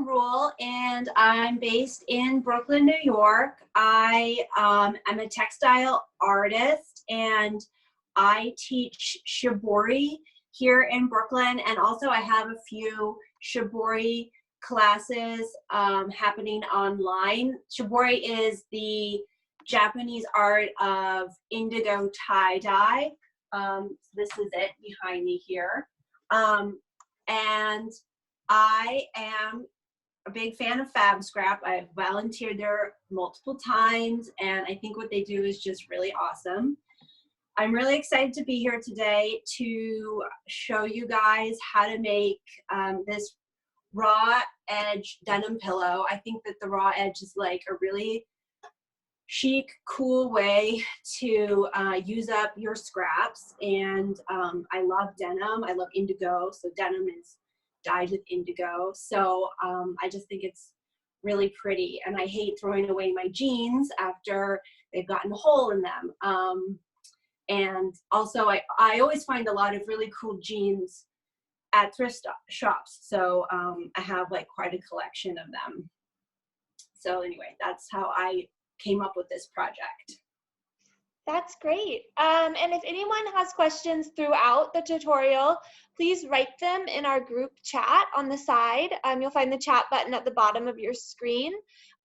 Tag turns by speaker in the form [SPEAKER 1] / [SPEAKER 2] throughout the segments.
[SPEAKER 1] Ruhl, and I'm based in Brooklyn, New York. I am a textile artist, and I teach shibori here in Brooklyn, and also I have a few shibori classes happening online. Shibori is the Japanese art of indigo tie-dye. This is it behind me here. And I am a big fan of Fabscrap. I've volunteered there multiple times, and I think what they do is just really awesome. I'm really excited to be here today to show you guys how to make this raw edge denim pillow. I think that the raw edge is like a really chic, cool way to use up your scraps. And I love denim. I love indigo. So denim is dyed with indigo. So I just think it's really pretty. And I hate throwing away my jeans after they've gotten a hole in them. And also I always find a lot of really cool jeans at thrift shops. So I have like quite a collection of them. So anyway, that's how I came up with this project.
[SPEAKER 2] That's great. And if anyone has questions throughout the tutorial, please write them in our group chat on the side. You'll find the chat button at the bottom of your screen.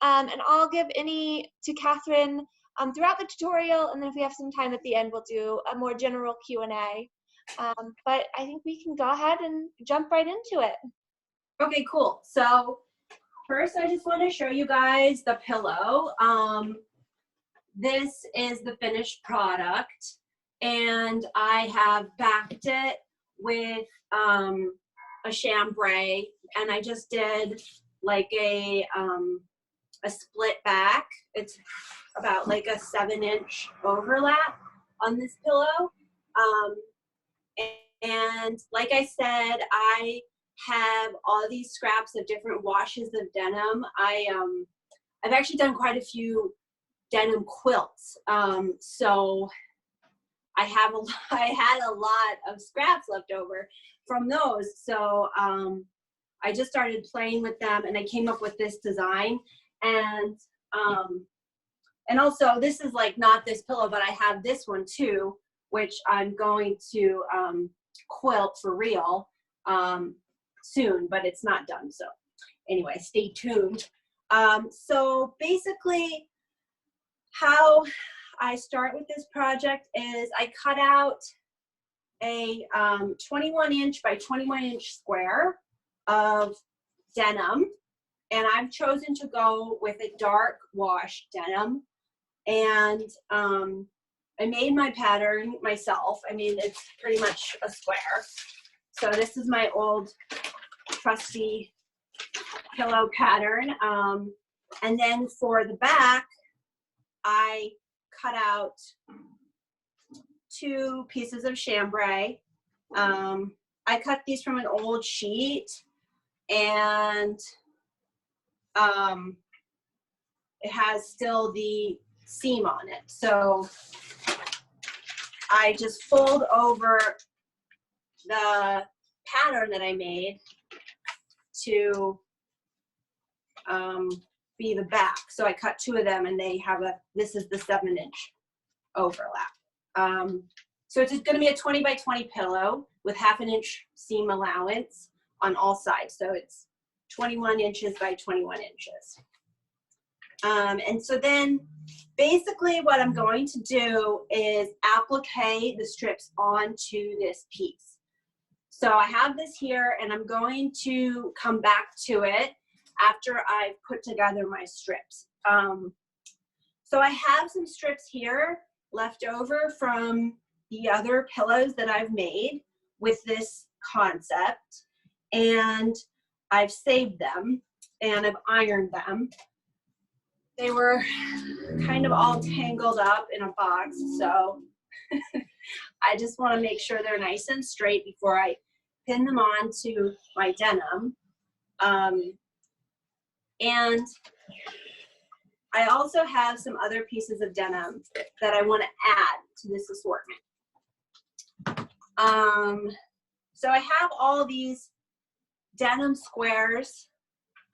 [SPEAKER 2] And I'll give any to Catherine throughout the tutorial, and then if we have some time at the end, we'll do a more general Q&A. But I think we can go ahead and jump right into it.
[SPEAKER 1] Okay, cool. So first, I just want to show you guys the pillow. This is the finished product, and I have backed it with a chambray, and I just did like a split back. It's about like a 7-inch overlap on this pillow. And like I said, I have all these scraps of different washes of denim. I've actually done quite a few denim quilts. So I had a lot of scraps left over from those. So I just started playing with them, and I came up with this design. And also, this is like not this pillow, but I have this one too, which I'm going to quilt for real soon, but it's not done. So anyway, stay tuned. So basically, how I start with this project is I cut out a 21-inch by 21-inch square of denim, and I've chosen to go with a dark wash denim. And I made my pattern myself. I mean, it's pretty much a square. So this is my old trusty pillow pattern. And then for the back, I cut out 2 pieces of chambray. I cut these from an old sheet, and it has still the seam on it. So I just fold over the pattern that I made to be the back. So I cut 2 of them, and they have this is the 7-inch overlap. So it's going to be a 20 by 20 pillow with 1/2 inch seam allowance on all sides. So it's 21 inches by 21 inches. And so then basically what I'm going to do is applique the strips onto this piece. So I have this here, and I'm going to come back to it after I've put together my strips. So I have some strips here left over from the other pillows that I've made with this concept, and I've saved them and I've ironed them. They were kind of all tangled up in a box, so I just want to make sure they're nice and straight before I pin them onto my denim. And I also have some other pieces of denim that I want to add to this assortment. So I have all these denim squares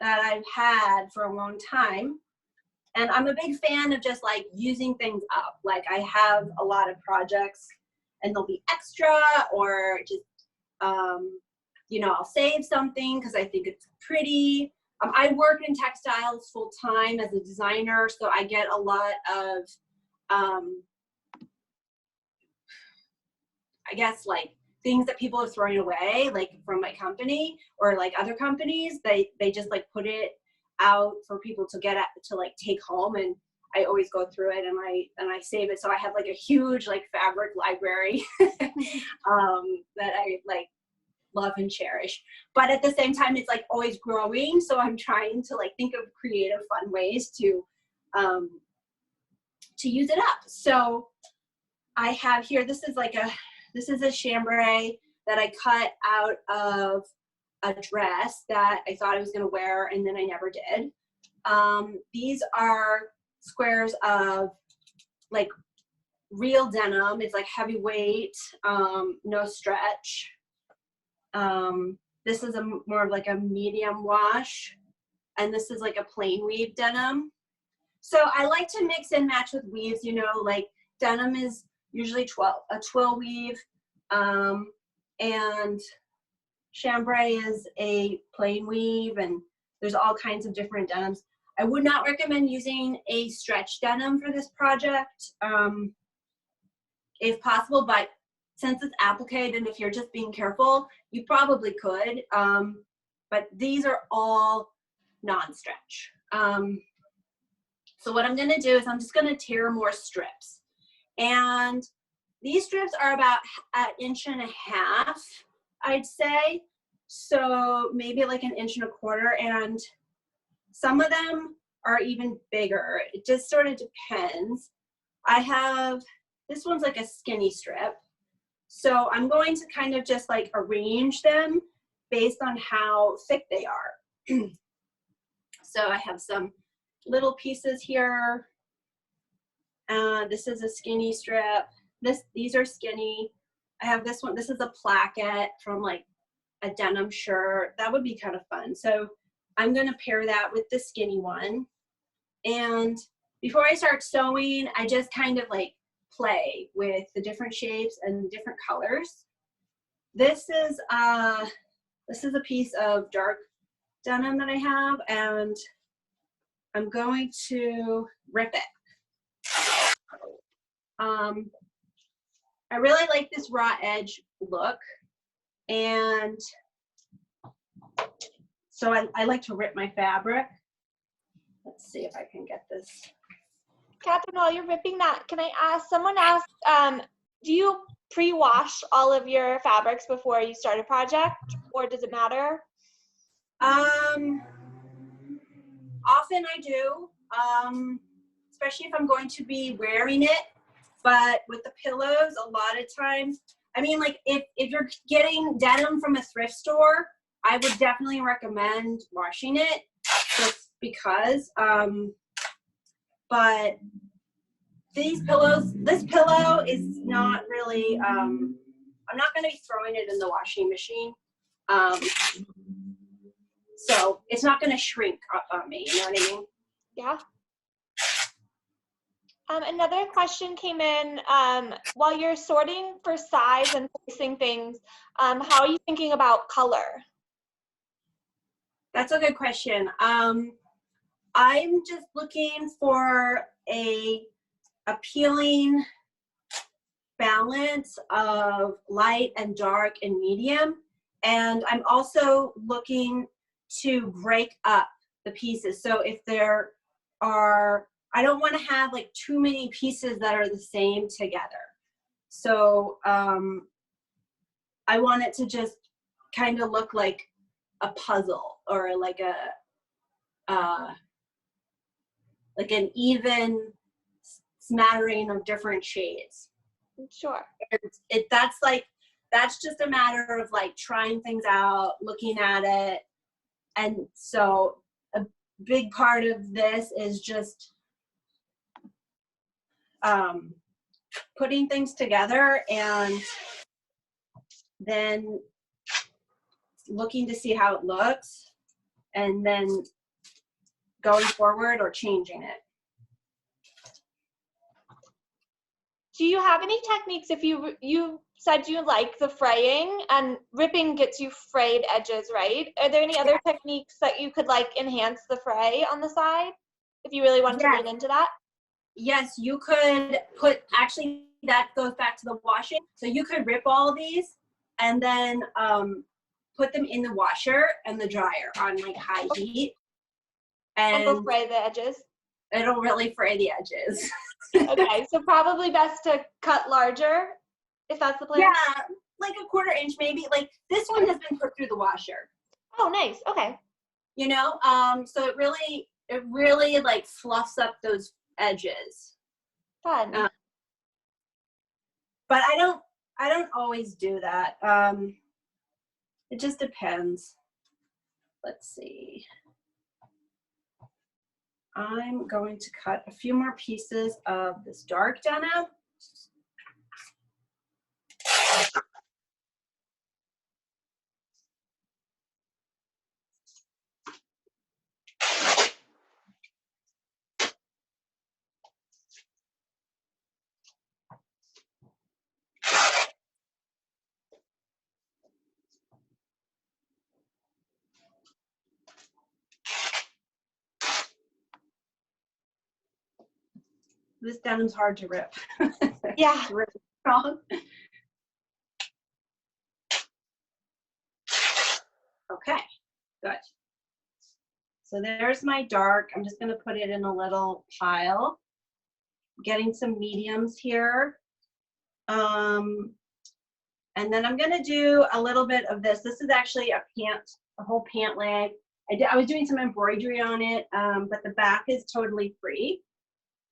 [SPEAKER 1] that I've had for a long time. And I'm a big fan of just like using things up. Like I have a lot of projects and they'll be extra, or just, you know, I'll save something because I think it's pretty. I work in textiles full time as a designer, so I get a lot of, I guess, like things that people are throwing away, like from my company or like other companies. They just like put it out for people to get at, to like take home, and I always go through it and I save it. So I have like a huge like fabric library that I like love and cherish. But at the same time, it's like always growing. So I'm trying to like think of creative, fun ways to use it up. So I have here, this is a chambray that I cut out of a dress that I thought I was going to wear and then I never did. These are squares of like real denim. It's like heavyweight, no stretch. This is more of like a medium wash, and this is like a plain weave denim. So I like to mix and match with weaves, you know, like denim is usually a twill weave, and chambray is a plain weave, and there's all kinds of different denims. I would not recommend using a stretch denim for this project, if possible, but since it's applique and if you're just being careful, you probably could, but these are all non-stretch. So what I'm gonna do is I'm just gonna tear more strips. And these strips are about an inch and a half, I'd say. So maybe like an inch and a quarter, and some of them are even bigger. It just sort of depends. I have, this one's like a skinny strip. So I'm going to kind of just like arrange them based on how thick they are. So I have some little pieces here. This is a skinny strip. These are skinny. I have this one. This is a placket from like a denim shirt. That would be kind of fun. So I'm going to pair that with the skinny one. And before I start sewing, I just kind of like play with the different shapes and the different colors. This is a piece of dark denim that I have, and I'm going to rip it. I really like this raw edge look, and so I like to rip my fabric. Let's see if I can get this.
[SPEAKER 2] Catherine, while you're ripping that, can I ask, someone asked, do you pre-wash all of your fabrics before you start a project, or does it matter?
[SPEAKER 1] Often I do, especially if I'm going to be wearing it. But with the pillows, a lot of times, I mean, like if you're getting denim from a thrift store, I would definitely recommend washing it, just because. But these pillows, this pillow is not really, I'm not going to be throwing it in the washing machine. So it's not going to shrink up on me, you know what I mean?
[SPEAKER 2] Yeah. Another question came in, while you're sorting for size and placing things, how are you thinking about color?
[SPEAKER 1] That's a good question. I'm just looking for a appealing balance of light and dark and medium. And I'm also looking to break up the pieces. So if there are, I don't want to have like too many pieces that are the same together. So I want it to just kind of look like a puzzle, or like an even smattering of different shades.
[SPEAKER 2] Sure.
[SPEAKER 1] That's just a matter of like trying things out, looking at it. And so a big part of this is just putting things together and then looking to see how it looks, and then going forward or changing it.
[SPEAKER 2] Do you have any techniques, if you said you like the fraying, and ripping gets you frayed edges, right? Are there any other techniques that you could like enhance the fray on the side if you really wanted to get into that?
[SPEAKER 1] Yes, you could put, actually that goes back to the washing. So you could rip all these and then put them in the washer and the dryer on like high heat.
[SPEAKER 2] And they'll fray the edges?
[SPEAKER 1] It'll really fray the edges.
[SPEAKER 2] Okay, so probably best to cut larger, if that's the plan?
[SPEAKER 1] Yeah, like a 1/4 inch maybe. Like this one has been put through the washer.
[SPEAKER 2] Oh, nice. Okay.
[SPEAKER 1] You know, so it really like fluffs up those edges.
[SPEAKER 2] Fun.
[SPEAKER 1] But I don't always do that. It just depends. Let's see. I'm going to cut a few more pieces of this dark denim. This denim's hard to rip.
[SPEAKER 2] Yeah.
[SPEAKER 1] It's really strong. Okay, good. So there's my dark. I'm just going to put it in a little pile. Getting some mediums here. And then I'm going to do a little bit of this. This is actually a whole pant leg. I was doing some embroidery on it, but the back is totally free.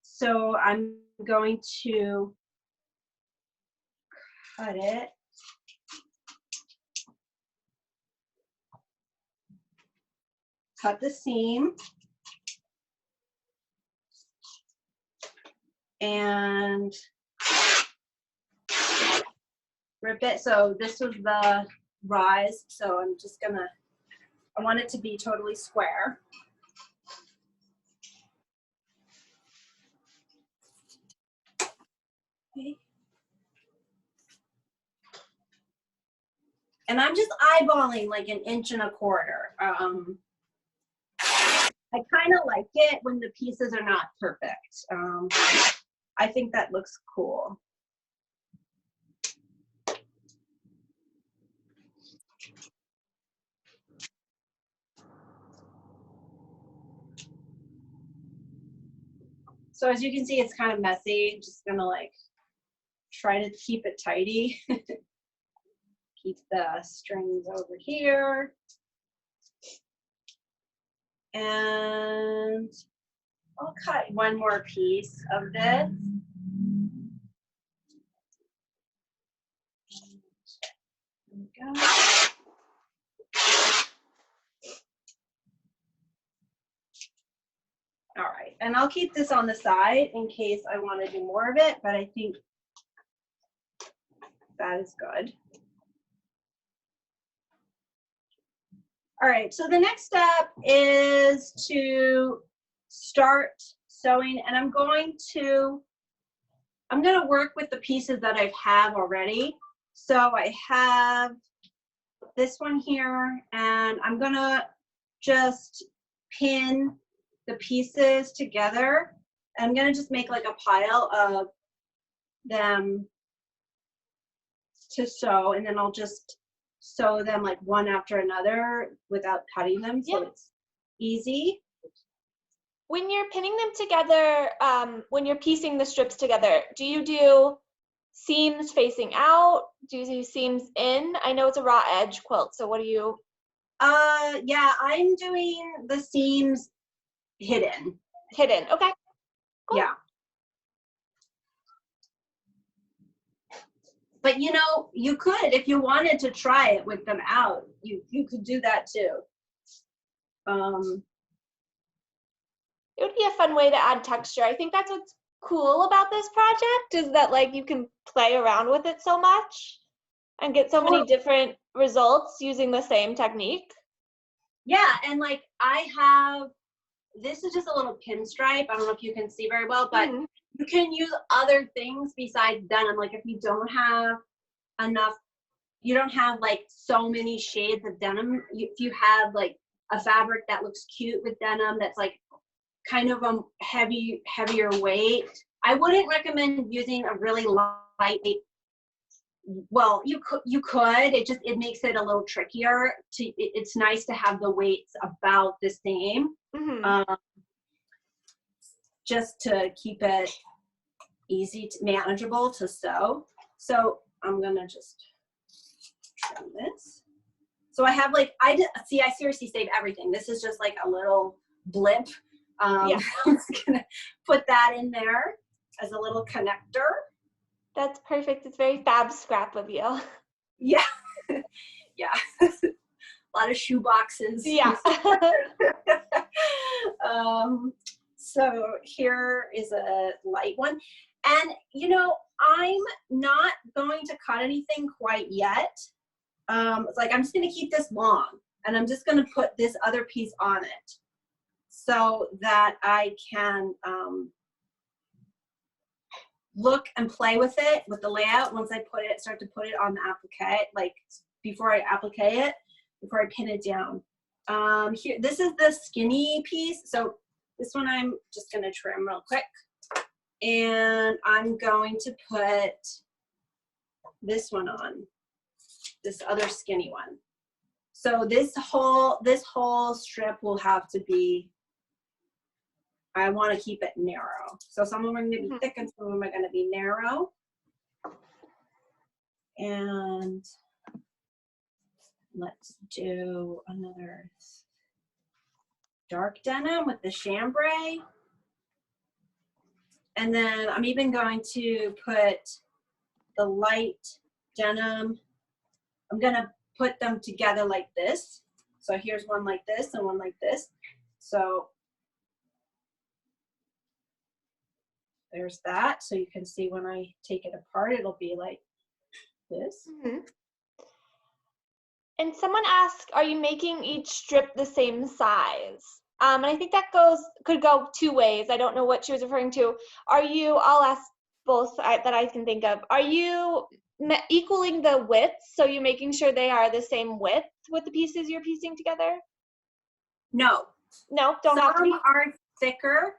[SPEAKER 1] So I'm going to cut it. Cut the seam. And rip it. So this was the rise. So I'm just gonna, I want it to be totally square. Okay. And I'm just eyeballing like 1.25 inches. I kind of like it when the pieces are not perfect. I think that looks cool. So as you can see, it's kind of messy. Just gonna like try to keep it tidy. Keep the strings over here. And I'll cut one more piece of this. There we go. All right, and I'll keep this on the side in case I want to do more of it, but I think that is good. All right, so the next step is to start sewing, and I'm going to work with the pieces that I have already. So I have this one here, and I'm gonna just pin the pieces together. I'm gonna just make like a pile of them to sew, and then I'll just sew them like one after another without cutting them, so it's easy.
[SPEAKER 2] When you're pinning them together, when you're piecing the strips together, do you do seams facing out? Do you do seams in? I know it's a raw edge quilt, so what do you?
[SPEAKER 1] Yeah, I'm doing the seams hidden.
[SPEAKER 2] Hidden, okay. Cool.
[SPEAKER 1] Yeah. But you know, you could, if you wanted to try it with them out, you could do that too.
[SPEAKER 2] It would be a fun way to add texture. I think that's what's cool about this project, is that like you can play around with it so much and get so many different results using the same technique.
[SPEAKER 1] Yeah, and like I have this is just a little pinstripe. I don't know if you can see very well, but you can use other things besides denim. Like if you don't have enough, you don't have like so many shades of denim. If you have like a fabric that looks cute with denim, that's like kind of a heavier weight, I wouldn't recommend using a really lightweight. Well, you could. It makes it a little trickier. It's nice to have the weights about the same, just to keep it easy, manageable to sew. So I'm gonna just trim this. So I have like I seriously save everything. This is just like a little blip. I'm just gonna put that in there as a little connector.
[SPEAKER 2] That's perfect. It's very Fabscrap of you.
[SPEAKER 1] Yeah. Yeah. A lot of shoe boxes.
[SPEAKER 2] Yeah.
[SPEAKER 1] So here is a light one. And, you know, I'm not going to cut anything quite yet. It's like I'm just going to keep this long. And I'm just going to put this other piece on it so that I can look and play with it, with the layout, once I start to put it on the applique, like before I applique it, before I pin it down. Here, this is the skinny piece. So this one I'm just gonna trim real quick. And I'm going to put this one on, this other skinny one. So this whole strip will have to be, I want to keep it narrow. So some of them are going to be thick and some of them are going to be narrow. And let's do another dark denim with the chambray. And then I'm even going to put the light denim. I'm going to put them together like this. So here's one like this and one like this. So there's that. So you can see when I take it apart, it'll be like this.
[SPEAKER 2] And someone asked, are you making each strip the same size? And I think that could go two ways. I don't know what she was referring to. I'll ask both that I can think of. Are you equaling the widths? So you're making sure they are the same width with the pieces you're piecing together?
[SPEAKER 1] No.
[SPEAKER 2] No, don't have to be.
[SPEAKER 1] Some are thicker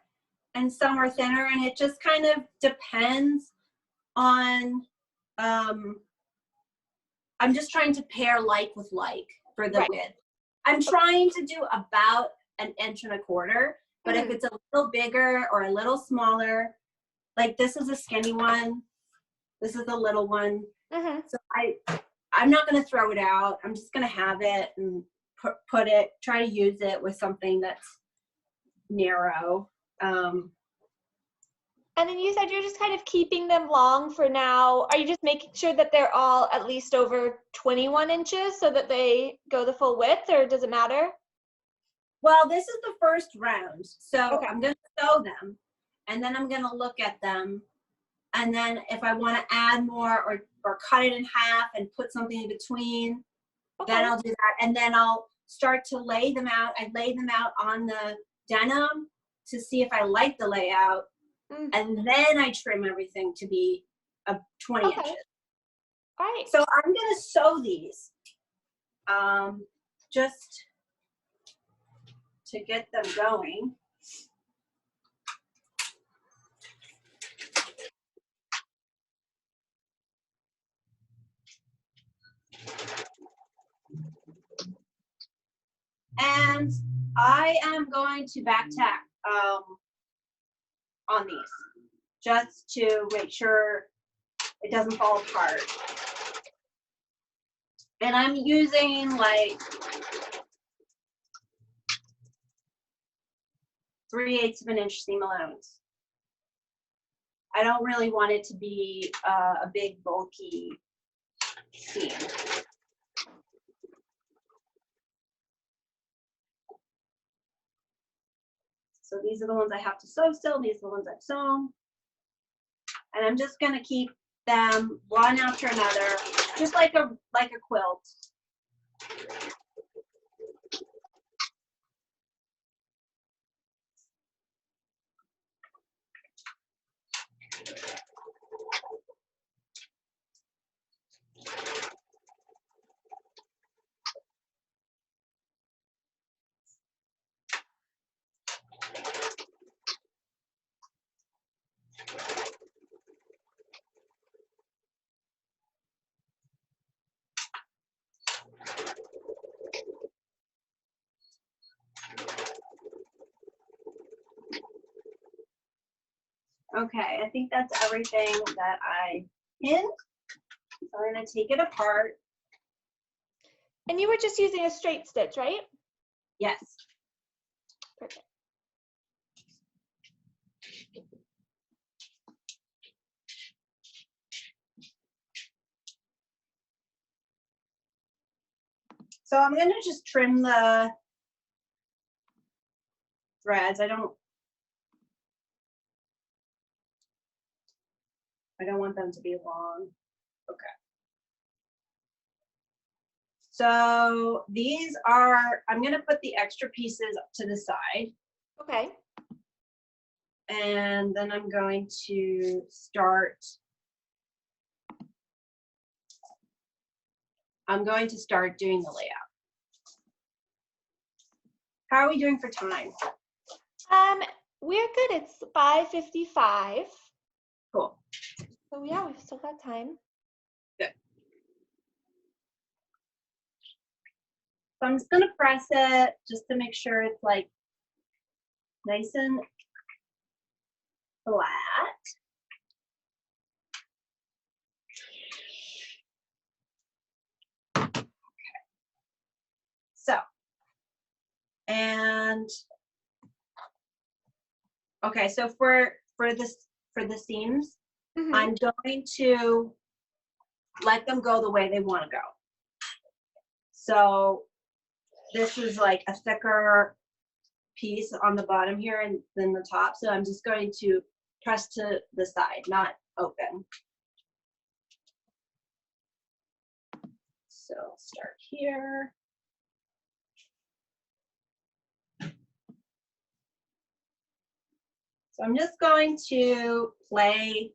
[SPEAKER 1] and some are thinner, and it just kind of depends on, I'm just trying to pair like with like for the width. I'm trying to do about 1.25 inches, but if it's a little bigger or a little smaller, like this is a skinny one, this is a little one. So I'm not going to throw it out. I'm just going to have it and try to use it with something that's narrow.
[SPEAKER 2] And then you said you're just kind of keeping them long for now. Are you just making sure that they're all at least over 21 inches so that they go the full width, or does it matter?
[SPEAKER 1] Well, this is the first round. So I'm going to sew them, and then I'm going to look at them. And then if I want to add more or cut it in half and put something in between, then I'll do that. And then I'll start to lay them out. I lay them out on the denim to see if I like the layout. And then I trim everything to be 20 inches.
[SPEAKER 2] All right.
[SPEAKER 1] So I'm going to sew these just to get them going. And I am going to back tack on these just to make sure it doesn't fall apart. And I'm using like 3/8 of an inch seam allowance. I don't really want it to be a big bulky seam. So these are the ones I have to sew still. These are the ones I've sewn. And I'm just going to keep them one after another, just like a quilt. Okay, I think that's everything that I pinned. So I'm going to take it apart.
[SPEAKER 2] And you were just using a straight stitch, right?
[SPEAKER 1] Yes.
[SPEAKER 2] Perfect.
[SPEAKER 1] So I'm going to just trim the threads. I don't want them to be long. Okay. So these are, I'm going to put the extra pieces to the side.
[SPEAKER 2] Okay.
[SPEAKER 1] And then I'm going to start. Doing the layout. How are we doing for time?
[SPEAKER 2] We're good. It's 5:55.
[SPEAKER 1] Cool.
[SPEAKER 2] So yeah, we've still got time.
[SPEAKER 1] Good. So I'm just gonna press it just to make sure it's like nice and flat. Okay. So, and okay, so for the seams, I'm going to let them go the way they want to go. So this is like a thicker piece on the bottom here and then the top. So I'm just going to press to the side, not open. So I'll start here. So I'm just going to play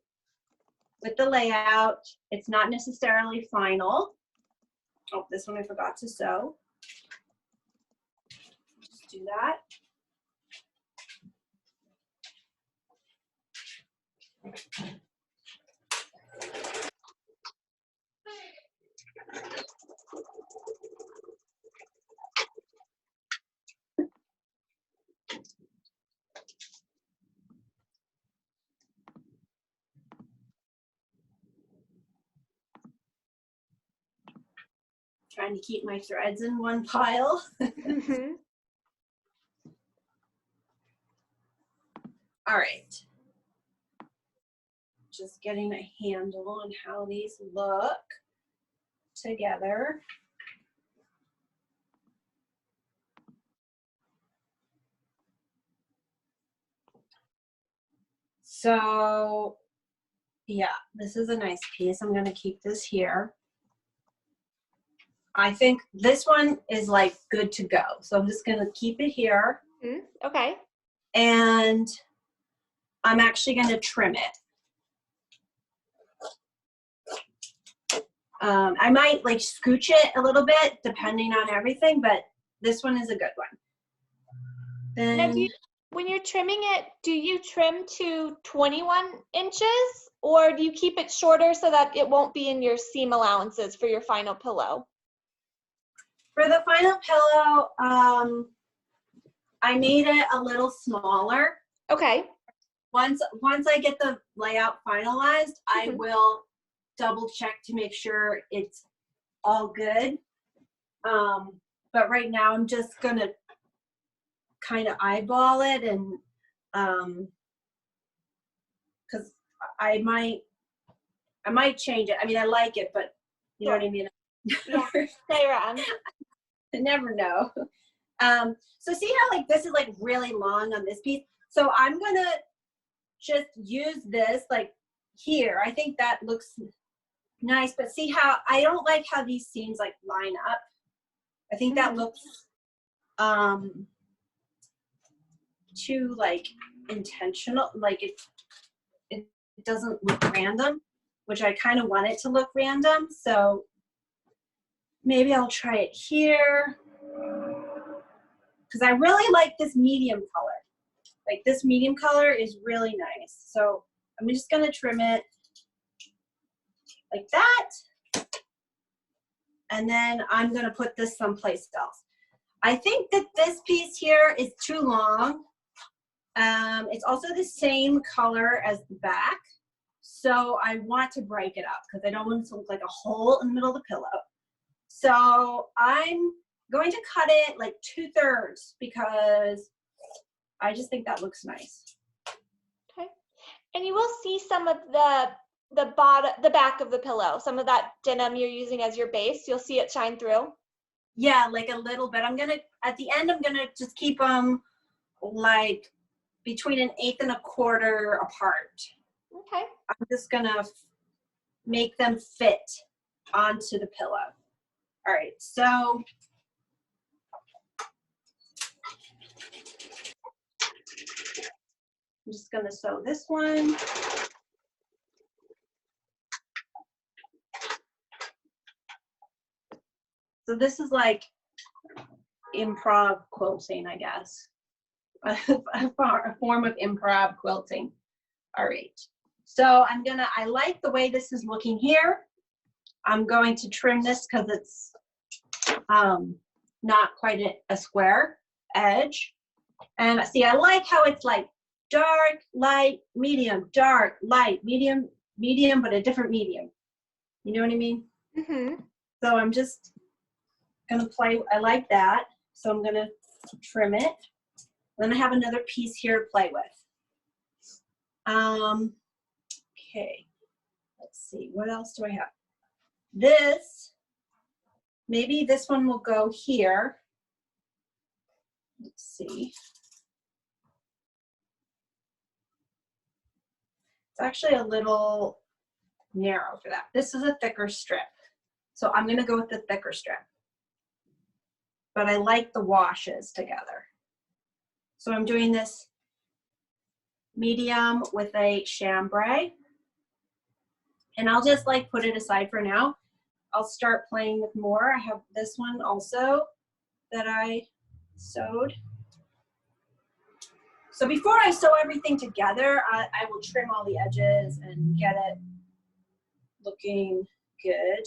[SPEAKER 1] with the layout. It's not necessarily final. Oh, this one I forgot to sew. Just do that. Trying to keep my threads in one pile. All right. Just getting a handle on how these look together. So yeah, this is a nice piece. I'm going to keep this here. I think this one is like good to go. So I'm just going to keep it here.
[SPEAKER 2] Okay.
[SPEAKER 1] And I'm actually going to trim it. I might like scooch it a little bit depending on everything, but this one is a good one. Then,
[SPEAKER 2] now, when you're trimming it, do you trim to 21 inches or do you keep it shorter so that it won't be in your seam allowances for your final pillow?
[SPEAKER 1] for the final pillow, I made it a little smaller.
[SPEAKER 2] Okay.
[SPEAKER 1] Once I get the layout finalized, I will double check to make sure it's all good. But right now I'm just gonna kind of eyeball it and because I might change it. I mean, I like it, but you know what I mean?
[SPEAKER 2] Yeah, stay around.
[SPEAKER 1] I never know. So see how like this is like really long on this piece? So I'm gonna just use this like here. I think that looks nice, but see how I don't like how these seams like line up. I think that looks too like intentional, like it doesn't look random, which I kind of want it to look random. So maybe I'll try it here because I really like this medium color. Like this medium color is really nice. So I'm just gonna trim it like that. And then I'm gonna put this someplace else. I think that this piece here is too long. It's also the same color as the back. So I want to break it up because I don't want it to look like a hole in the middle of the pillow. So I'm going to cut it like 2/3 because I just think that looks nice.
[SPEAKER 2] Okay. And you will see some of the back of the pillow, some of that denim you're using as your base. You'll see it shine through.
[SPEAKER 1] Yeah, like a little bit. I'm gonna, at the end, I'm gonna just keep them like between 1/8 and 1/4 apart.
[SPEAKER 2] Okay.
[SPEAKER 1] I'm just gonna make them fit onto the pillow. All right, so I'm just gonna sew this one. So this is like improv quilting, I guess. A form of improv quilting. All right. So I like the way this is looking here. I'm going to trim this because it's not quite a square edge. And see, I like how it's like dark, light, medium, dark, light, medium, medium, but a different medium. You know what I mean?
[SPEAKER 2] Mm-hmm.
[SPEAKER 1] So I'm just gonna play, I like that. So I'm gonna trim it. Then I have another piece here to play with. Okay, let's see, what else do I have? This, maybe this one will go here. Let's see. It's actually a little narrow for that. This is a thicker strip. So I'm gonna go with the thicker strip. But I like the washes together. So I'm doing this medium with a chambray. And I'll just like put it aside for now. I'll start playing with more. I have this one also that I sewed. So before I sew everything together, I will trim all the edges and get it looking good.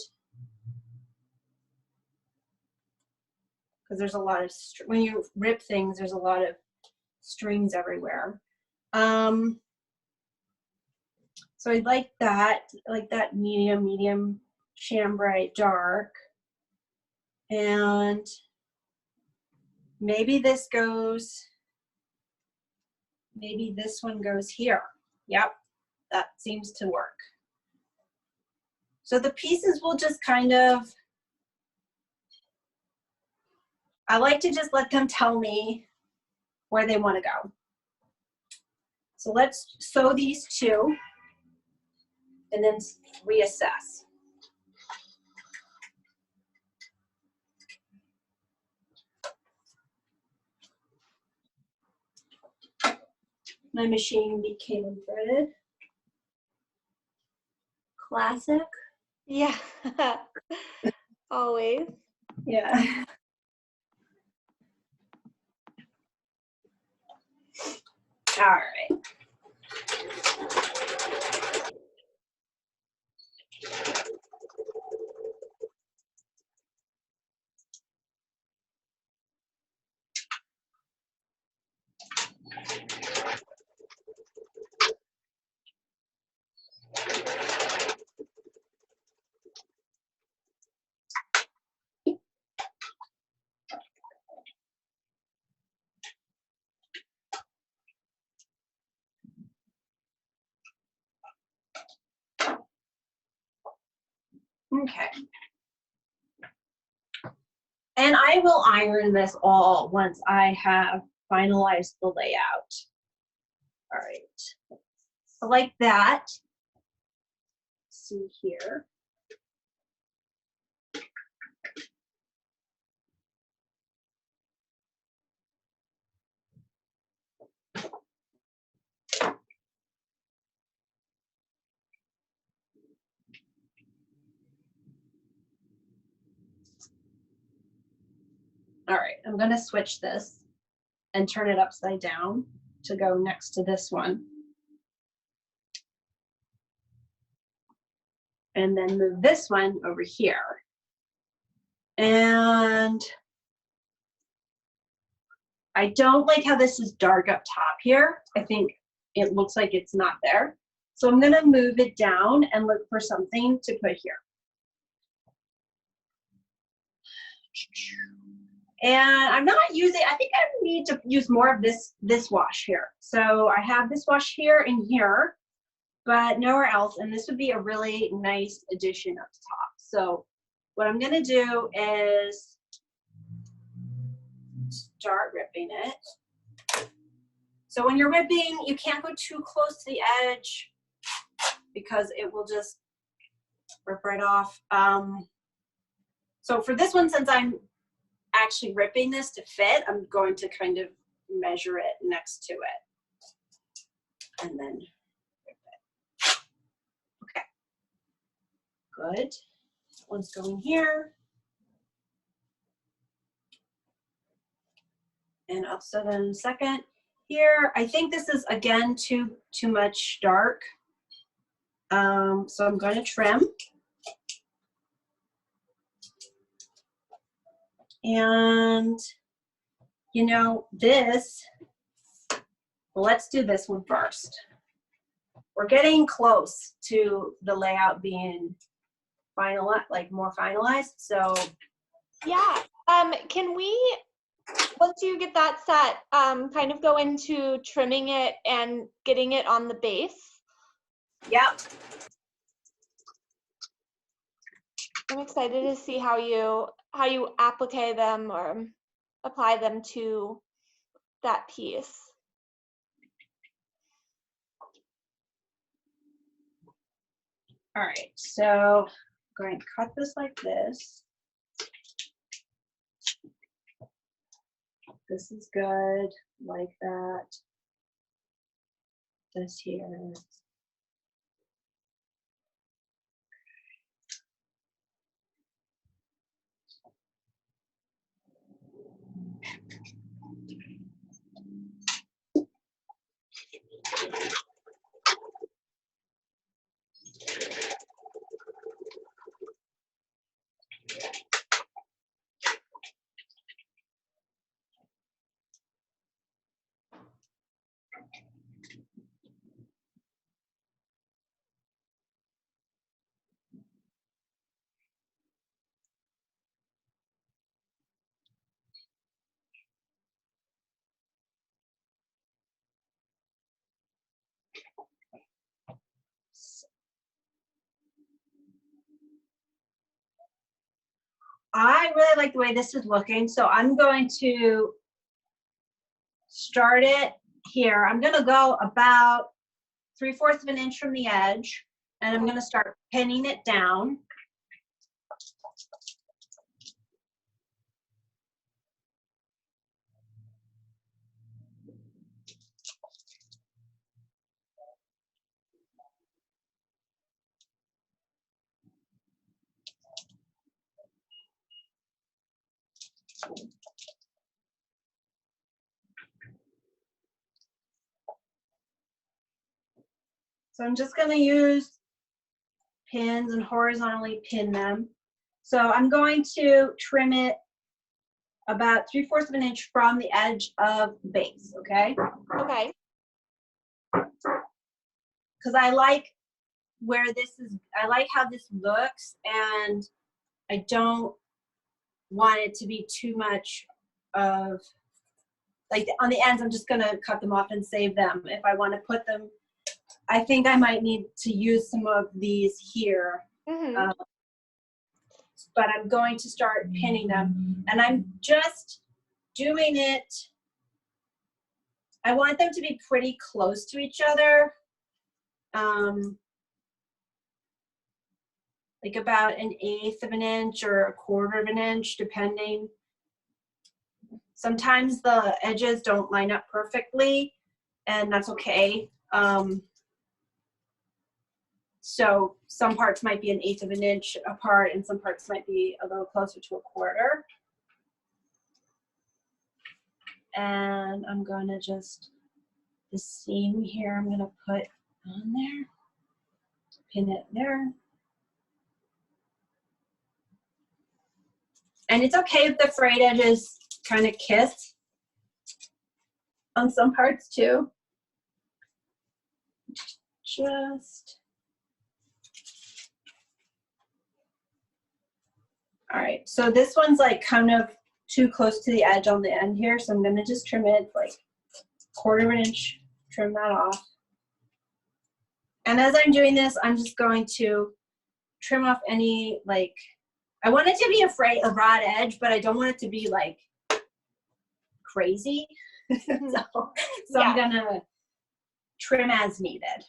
[SPEAKER 1] Because there's a lot of, when you rip things, there's a lot of strings everywhere. So I like that medium chambray dark. And maybe this goes, maybe this one goes here. Yep, that seems to work. So the pieces will just kind of, I like to just let them tell me where they want to go. So let's sew these two and then reassess. My machine became threaded. Classic.
[SPEAKER 2] Yeah. Always.
[SPEAKER 1] Yeah. All right. Okay. And I will iron this all once I have finalized the layout. All right. So like that. See here. All right, I'm gonna switch this and turn it upside down to go next to this one. And then move this one over here. And I don't like how this is dark up top here. I think it looks like it's not there. So I'm gonna move it down and look for something to put here. And I'm not using, I think I need to use more of this wash here. So I have this wash here and here, but nowhere else. And this would be a really nice addition up top. So what I'm gonna do is start ripping it. So when you're ripping, you can't go too close to the edge because it will just rip right off. So for this one, since I'm actually ripping this to fit, I'm going to kind of measure it next to it and then rip it. Okay, good. That one's going here. And also then second here, I think this is again too much dark. So I'm going to trim. And you know, let's do this one first. We're getting close to the layout being more finalized. So
[SPEAKER 2] yeah, can we, once you get that set, kind of go into trimming it and getting it on the base?
[SPEAKER 1] Yep.
[SPEAKER 2] I'm excited to see how you applique them or apply them to that piece.
[SPEAKER 1] All right, so I'm going to cut this like this. This is good, like that. This here. I really like the way this is looking, so I'm going to start it here. I'm going to go about 3/4 of an inch from the edge, and I'm going to start pinning it down. So I'm just going to use pins and horizontally pin them. So I'm going to trim it about 3/4 of an inch from the edge of the base, okay?
[SPEAKER 2] Okay.
[SPEAKER 1] Because I like where this is, I like how this looks, and I don't want it to be too much of, like on the ends, I'm just gonna cut them off and save them. If I want to put them, I think I might need to use some of these here.
[SPEAKER 2] Mm-hmm.
[SPEAKER 1] But I'm going to start pinning them, and I'm just doing it. I want them to be pretty close to each other, like about 1/8 of an inch or 1/4 of an inch, depending. Sometimes the edges don't line up perfectly, and that's okay. So some parts might be 1/8 of an inch apart, and some parts might be a little closer to 1/4. And I'm gonna just, the seam here, I'm gonna put on there, pin it there. And it's okay if the frayed edges kind of kiss. on some parts too. Just, all right, so this one's like kind of too close to the edge on the end here, so I'm gonna just trim it like 1/4 of an inch, trim that off. And as I'm doing this, I'm just going to trim off any, like, I want it to be a raw edge, but I don't want it to be like crazy. so
[SPEAKER 2] Yeah.
[SPEAKER 1] I'm gonna trim as needed.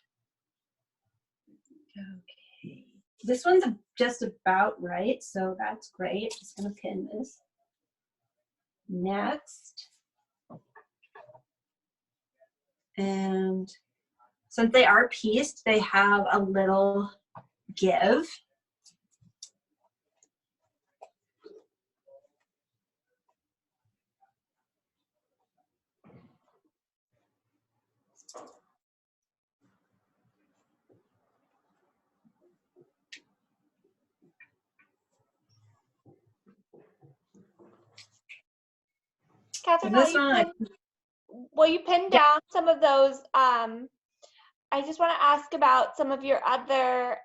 [SPEAKER 1] Okay, this one's just about right, so that's great. Just gonna pin this. Next, and since they are pieced, they have a little give.
[SPEAKER 2] Catherine,
[SPEAKER 1] This one,
[SPEAKER 2] while you pin down some of those, I just want to ask about some of your other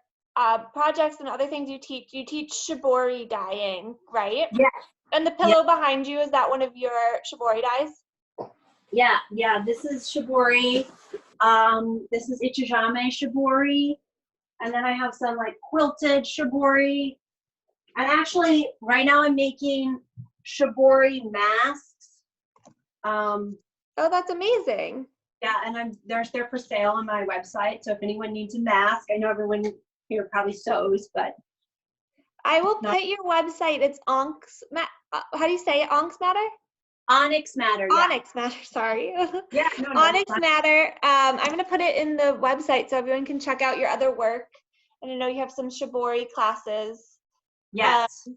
[SPEAKER 2] projects and other things you teach. You teach shibori dyeing, right?
[SPEAKER 1] Yeah.
[SPEAKER 2] And the pillow behind you, is that one of your shibori dyes?
[SPEAKER 1] Yeah, this is shibori. This is ichijame shibori. And then I have some like quilted shibori. And actually, right now I'm making shibori masks.
[SPEAKER 2] Oh, that's amazing.
[SPEAKER 1] Yeah, and they're for sale on my website. So if anyone needs a mask, I know everyone here probably sews, but
[SPEAKER 2] I will put your website. It's how do you say it? Onyxmatter?
[SPEAKER 1] Onyxmatter, yeah.
[SPEAKER 2] Onyxmatter, sorry.
[SPEAKER 1] Yeah, no,
[SPEAKER 2] Onyxmatter. I'm going to put it in the website so everyone can check out your other work. And I know you have some shibori classes.
[SPEAKER 1] Yes.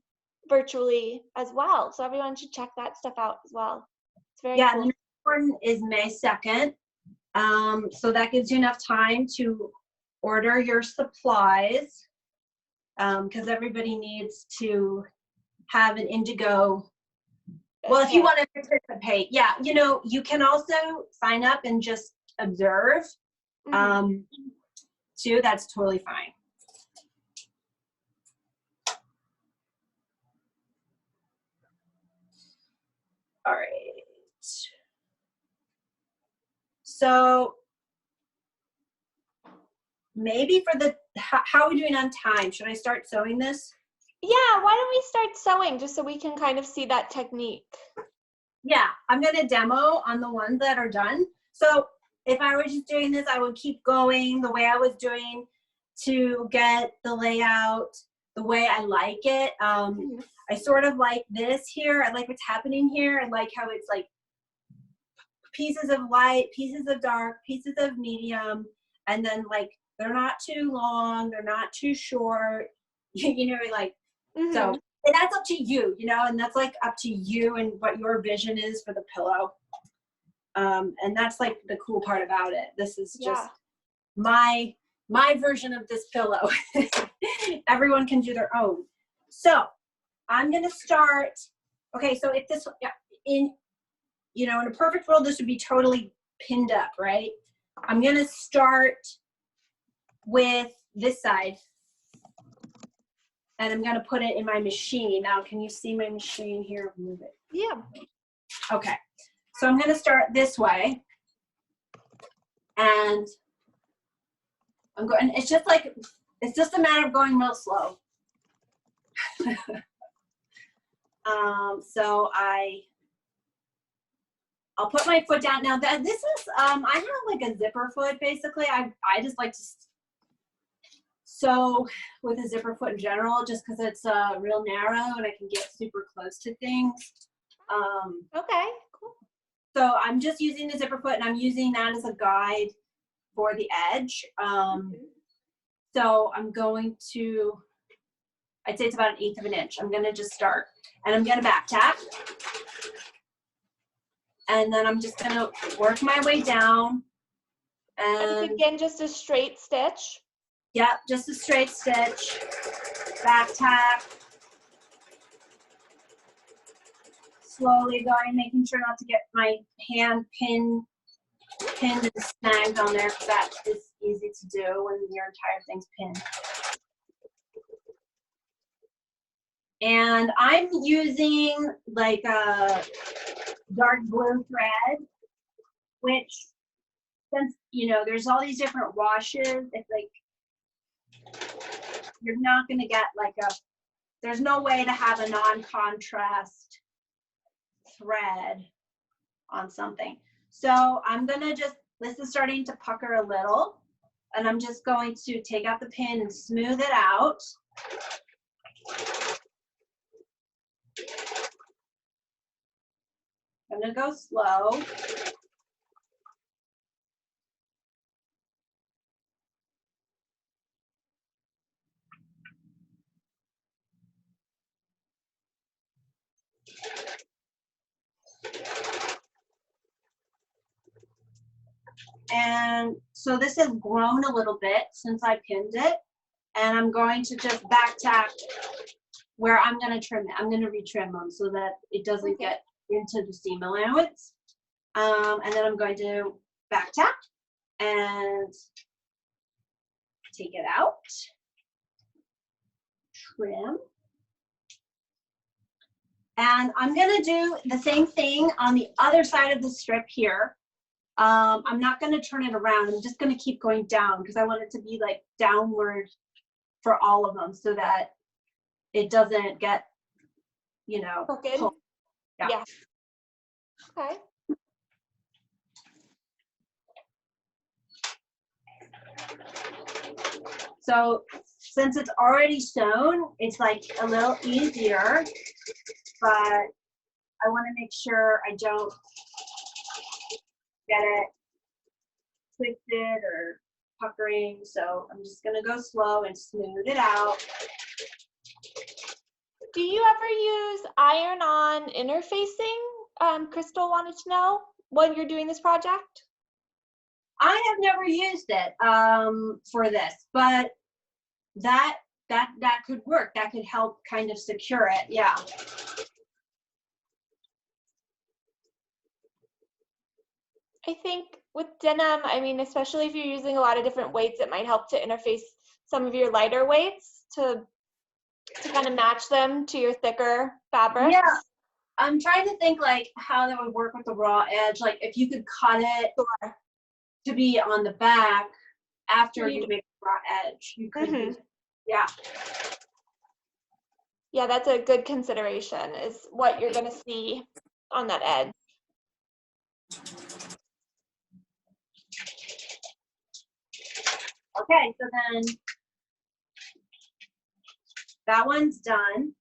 [SPEAKER 2] Virtually as well. So everyone should check that stuff out as well. It's very cool.
[SPEAKER 1] The next one is May 2nd. So that gives you enough time to order your supplies because everybody needs to have an indigo. Well, if you want to participate, yeah, you can also sign up and just observe too. That's totally fine. All right. So maybe for how are we doing on time? Should I start sewing this?
[SPEAKER 2] Yeah, why don't we start sewing just so we can kind of see that technique?
[SPEAKER 1] Yeah, I'm going to demo on the ones that are done. So if I were just doing this, I would keep going the way I was doing to get the layout the way I like it. I sort of like this here. I like what's happening here. I like how it's like pieces of light, pieces of dark, pieces of medium, and then like they're not too long, they're not too short, like so. And that's up to you, and that's like up to you and what your vision is for the pillow. And that's like the cool part about it. This is just my version of this pillow. Everyone can do their own. So I'm gonna start. Okay, so if this in a perfect world, this would be totally pinned up, right? I'm gonna start with this side. And I'm going to put it in my machine. Now, can you see my machine here? Move it.
[SPEAKER 2] Yeah.
[SPEAKER 1] Okay. So I'm going to start this way. And I'm going, it's just a matter of going real slow. So I'll put my foot down. Now this is, I have like a zipper foot, basically. I just like to sew with a zipper foot in general, just because it's real narrow and I can get super close to things.
[SPEAKER 2] Okay, cool.
[SPEAKER 1] So I'm just using the zipper foot and I'm using that as a guide for the edge. So I'm going to, I'd say it's about 1/8 of an inch. I'm going to just start and I'm going to back tap. And then I'm just going to work my way down.
[SPEAKER 2] And again, just a straight stitch.
[SPEAKER 1] Yep, just a straight stitch, back tap, slowly going, making sure not to get my hand pinned pinned and snagged on there because that is easy to do when your entire thing's pinned. And I'm using like a dark blue thread, which, since, you know, there's all these different washes, it's like, you're not gonna get like there's no way to have a non-contrast thread on something. So I'm gonna just, this is starting to pucker a little, and I'm just going to take out the pin and smooth it out. I'm gonna go slow. And so this has grown a little bit since I pinned it. And I'm going to just back tack where I'm gonna trim it. I'm gonna retrim them so that it doesn't get into the seam allowance. And then I'm going to back tack and take it out, trim. And I'm gonna do the same thing on the other side of the strip here. I'm not gonna turn it around. I'm just gonna keep going down because I want it to be like downward for all of them so that it doesn't get, you know,
[SPEAKER 2] crooked. Yeah. Okay.
[SPEAKER 1] So since it's already sewn, it's like a little easier, but I want to make sure I don't get it twisted or puckering. So I'm just gonna go slow and smooth it out.
[SPEAKER 2] Do you ever use iron-on interfacing? Crystal wanted to know when you're doing this project.
[SPEAKER 1] I have never used it for this, but that could work. That could help kind of secure it. Yeah.
[SPEAKER 2] I think with denim, I mean, especially if you're using a lot of different weights, it might help to interface some of your lighter weights to kind of match them to your thicker fabric.
[SPEAKER 1] Yeah. I'm trying to think like how that would work with the raw edge. Like if you could cut it to be on the back after you make the raw edge, you could use it. Yeah.
[SPEAKER 2] Yeah, that's a good consideration, is what you're gonna see on that edge.
[SPEAKER 1] Okay, so then that one's done.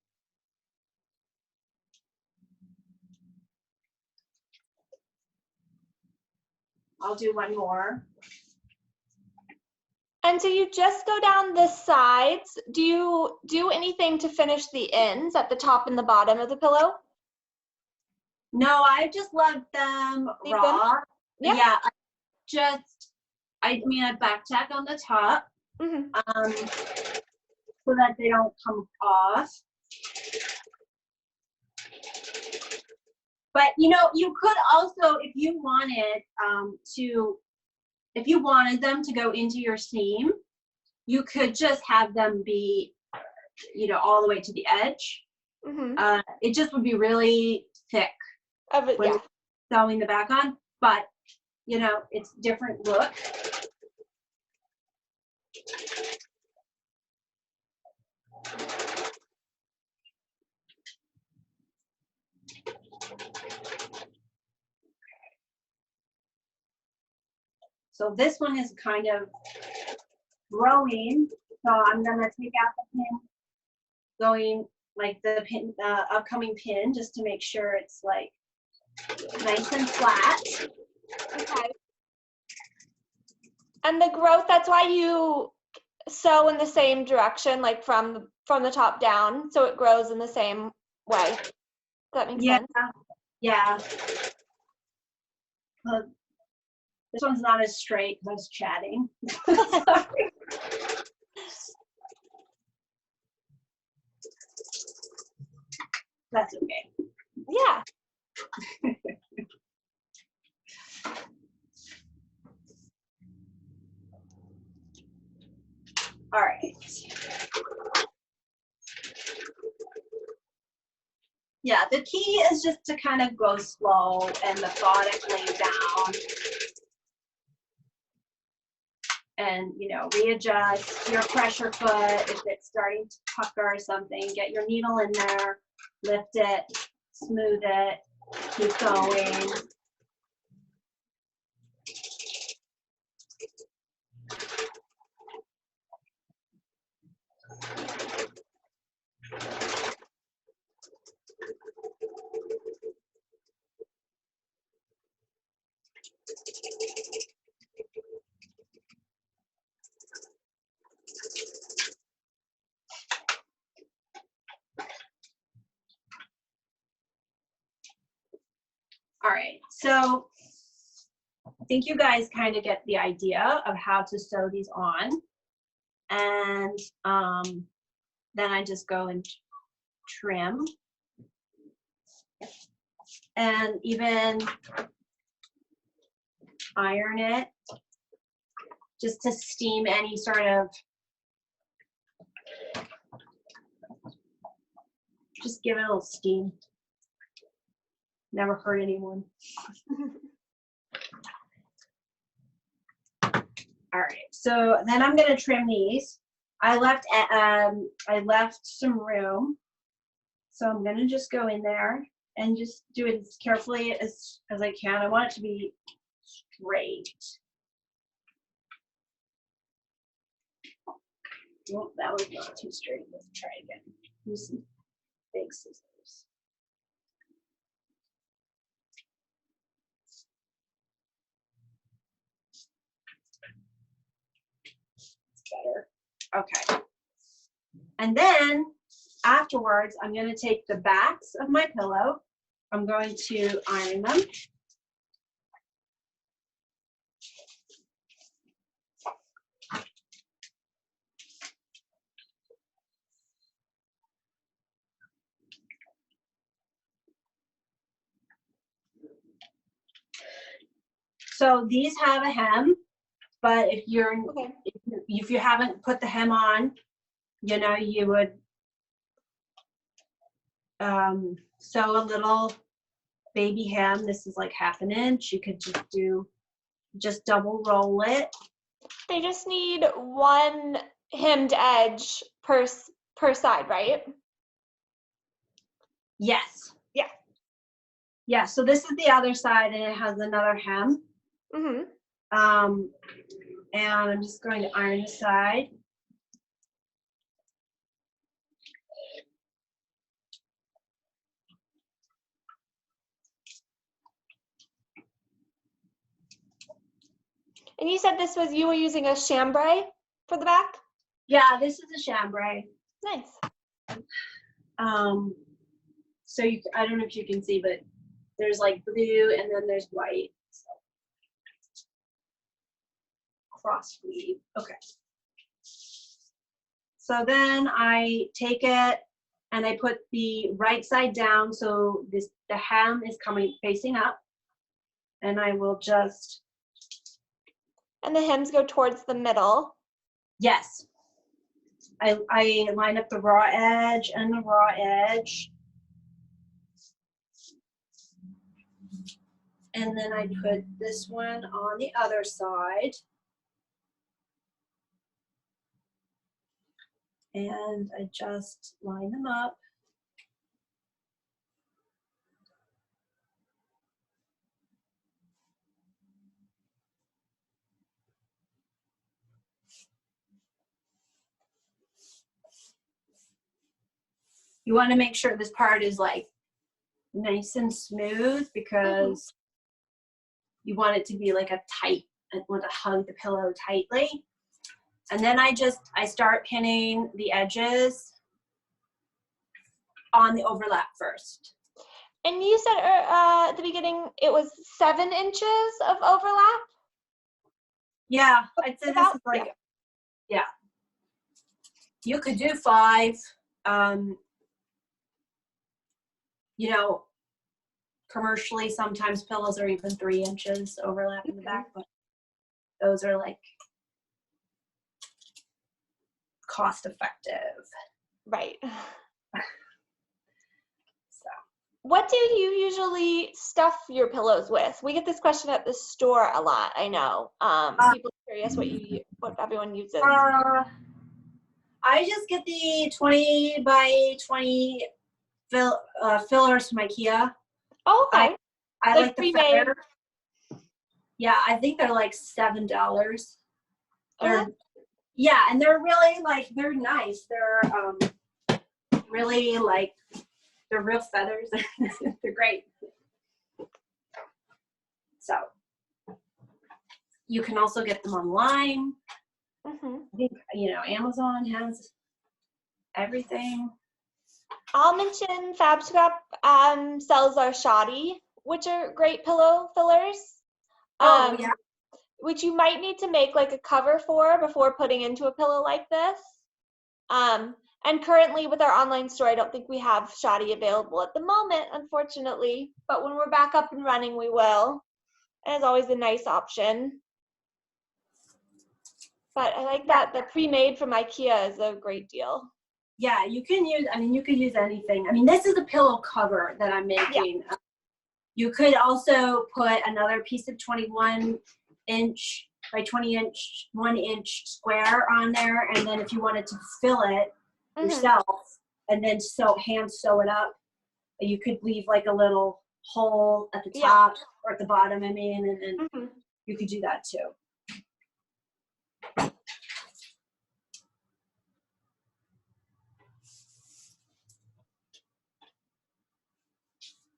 [SPEAKER 1] I'll do one more.
[SPEAKER 2] And so you just go down the sides. Do you do anything to finish the ends at the top and the bottom of the pillow?
[SPEAKER 1] No, I just left them raw.
[SPEAKER 2] Yeah.
[SPEAKER 1] Yeah, I mean, I back tack on the top so that they don't come off. But you know, you could also, if you wanted if you wanted them to go into your seam, you could just have them be, you know, all the way to the edge. It just would be really thick when you're sewing the back on, but you know, it's different look. So this one is kind of growing. So I'm gonna take out the pin, going like the pin, upcoming pin, just to make sure it's like nice and flat.
[SPEAKER 2] Okay. And the growth, that's why you sew in the same direction, like from the top down, so it grows in the same way. Does that make sense?
[SPEAKER 1] Yeah. This one's not as straight because I was chatting. Sorry. That's okay.
[SPEAKER 2] Yeah.
[SPEAKER 1] Yeah, the key is just to kind of go slow and methodically down. And, you know, readjust your pressure foot if it's starting to pucker or something. Get your needle in there, lift it, smooth it, keep going. All right, so I think you guys kind of get the idea of how to sew these on. And then I just go and trim. And even iron it just to steam any sort of, just give it a little steam. Never hurt anyone. All right, so then I'm gonna trim these. I left some room, so I'm gonna just go in there and just do it as carefully as I can. I want it to be straight. Well, that was not too straight. Let's try again. Use some big scissors. Better. Okay. And then afterwards, I'm going to take the backs of my pillow. I'm going to iron them. So these have a hem, but if you're if you haven't put the hem on, you know, you would sew a little baby hem. This is like 1/2 inch. You could just double roll it.
[SPEAKER 2] They just need one hemmed edge per side, right?
[SPEAKER 1] Yes.
[SPEAKER 2] Yeah.
[SPEAKER 1] Yeah, so this is the other side and it has another hem.
[SPEAKER 2] Mm-hmm.
[SPEAKER 1] And I'm just going to iron the side.
[SPEAKER 2] And you said you were using a chambray for the back?
[SPEAKER 1] Yeah, this is a chambray.
[SPEAKER 2] Nice.
[SPEAKER 1] So I don't know if you can see, but there's like blue and then there's white. So. Cross weave. Okay. So then I take it and I put the right side down so the hem is facing up, and I will just.
[SPEAKER 2] And the hems go towards the middle.
[SPEAKER 1] Yes. I line up the raw edge and the raw edge. And then I put this one on the other side. And I just line them up. You want to make sure this part is like nice and smooth because you want it to be like I want to hug the pillow tightly. And then I start pinning the edges on the overlap first.
[SPEAKER 2] And you said at the beginning it was 7 inches of overlap?
[SPEAKER 1] Yeah, I'd say this is like, yeah. You could do 5. You know, commercially, sometimes pillows are even 3 inches overlap in the back, but those are like cost effective.
[SPEAKER 2] Right.
[SPEAKER 1] So.
[SPEAKER 2] What do you usually stuff your pillows with? We get this question at the store a lot, I know. People are curious what everyone uses.
[SPEAKER 1] I just get the 20 by 20 fillers from IKEA.
[SPEAKER 2] Oh, okay.
[SPEAKER 1] I like the feather. Yeah, I think they're like $7. Yeah, and they're really like, they're nice. They're really like, they're real feathers. They're great. So you can also get them online. I think, Amazon has everything.
[SPEAKER 2] I'll mention Fabscrap sells our shoddy, which are great pillow fillers.
[SPEAKER 1] Yeah.
[SPEAKER 2] Which you might need to make like a cover for before putting into a pillow like this. And currently with our online store, I don't think we have shoddy available at the moment, unfortunately, but when we're back up and running, we will. And it's always a nice option. But I like that the pre-made from IKEA is a great deal.
[SPEAKER 1] Yeah, you can use anything. I mean, this is a pillow cover that I'm making. Yeah. You could also put another piece of 21-inch by 20-inch, 1-inch square on there, and then if you wanted to fill it yourself and then hand sew it up, you could leave like a little hole at the top or at the bottom, and then you could do that too.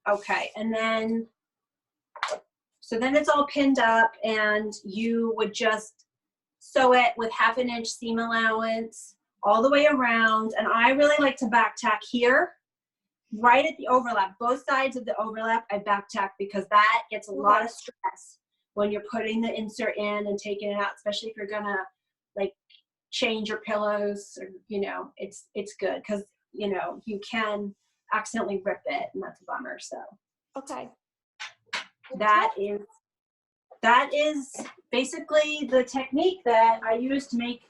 [SPEAKER 1] Okay, and then, so then it's all pinned up, and you would just sew it with 1/2 inch seam allowance all the way around. And I really like to back tack here, right at the overlap. Both sides of the overlap, I back tack because that gets a lot of stress when you're putting the insert in and taking it out, especially if you're gonna like change your pillows, or it's good because you can accidentally rip it, and that's a bummer. So that is basically the technique that I use to make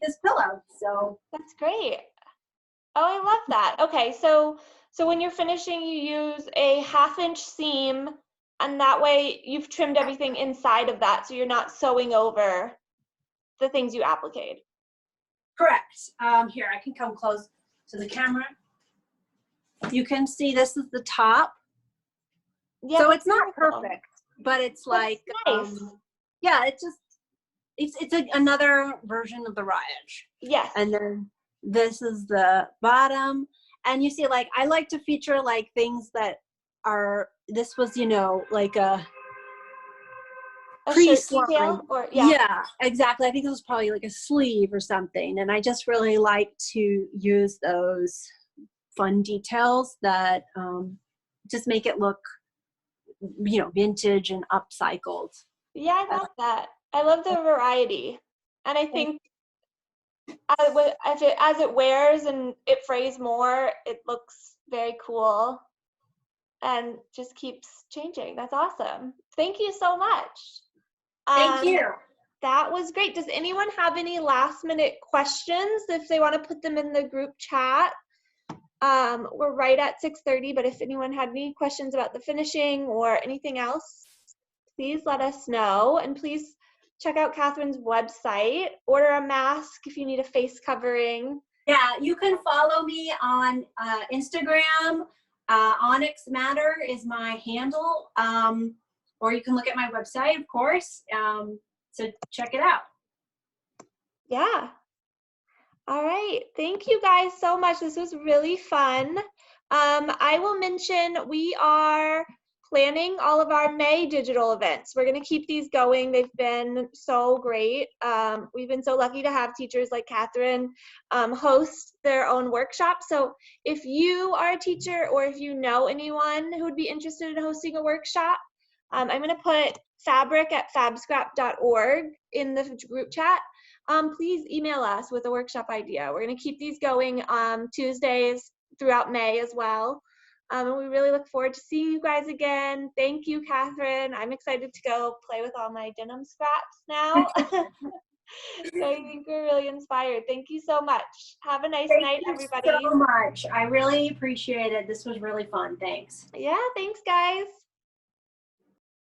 [SPEAKER 1] this pillow. So
[SPEAKER 2] that's great. Oh, I love that. Okay, so when you're finishing, you use a 1/2 inch seam, and that way you've trimmed everything inside of that, so you're not sewing over the things you appliqued.
[SPEAKER 1] Correct. Here, I can come close to the camera. You can see this is the top. Yeah, so it's not perfect, but it's like,
[SPEAKER 2] nice.
[SPEAKER 1] Yeah, it's another version of the Raw Edge.
[SPEAKER 2] Yes.
[SPEAKER 1] And then this is the bottom, and you see, like, I like to feature like things that are, this was, like a pre-slime. Yeah, exactly. I think it was probably like a sleeve or something, and I just really like to use those fun details that just make it look, vintage and upcycled.
[SPEAKER 2] Yeah, I love that. I love the variety, and I think as it wears and it frays more, it looks very cool and just keeps changing. That's awesome. Thank you so much.
[SPEAKER 1] Thank you.
[SPEAKER 2] That was great. Does anyone have any last minute questions if they want to put them in the group chat? We're right at 6:30, but if anyone had any questions about the finishing or anything else, please let us know. And please check out Catherine's website. Order a mask if you need a face covering.
[SPEAKER 1] Yeah, you can follow me on Instagram. Onyxmatter is my handle. Or you can look at my website, of course. So check it out.
[SPEAKER 2] Yeah. All right. Thank you guys so much. This was really fun. I will mention we are planning all of our May digital events. We're going to keep these going. They've been so great. We've been so lucky to have teachers like Catherine host their own workshops. So if you are a teacher or if you know anyone who would be interested in hosting a workshop, I'm going to put fabric@fabscrap.org in the group chat. Please email us with a workshop idea. We're going to keep these going Tuesdays throughout May as well. And we really look forward to seeing you guys again. Thank you, Catherine. I'm excited to go play with all my denim scraps now. So I think we're really inspired. Thank you so much. Have a nice night, everybody.
[SPEAKER 1] Thank you so much. I really appreciate it. This was really fun. Thanks.
[SPEAKER 2] Yeah, thanks, guys.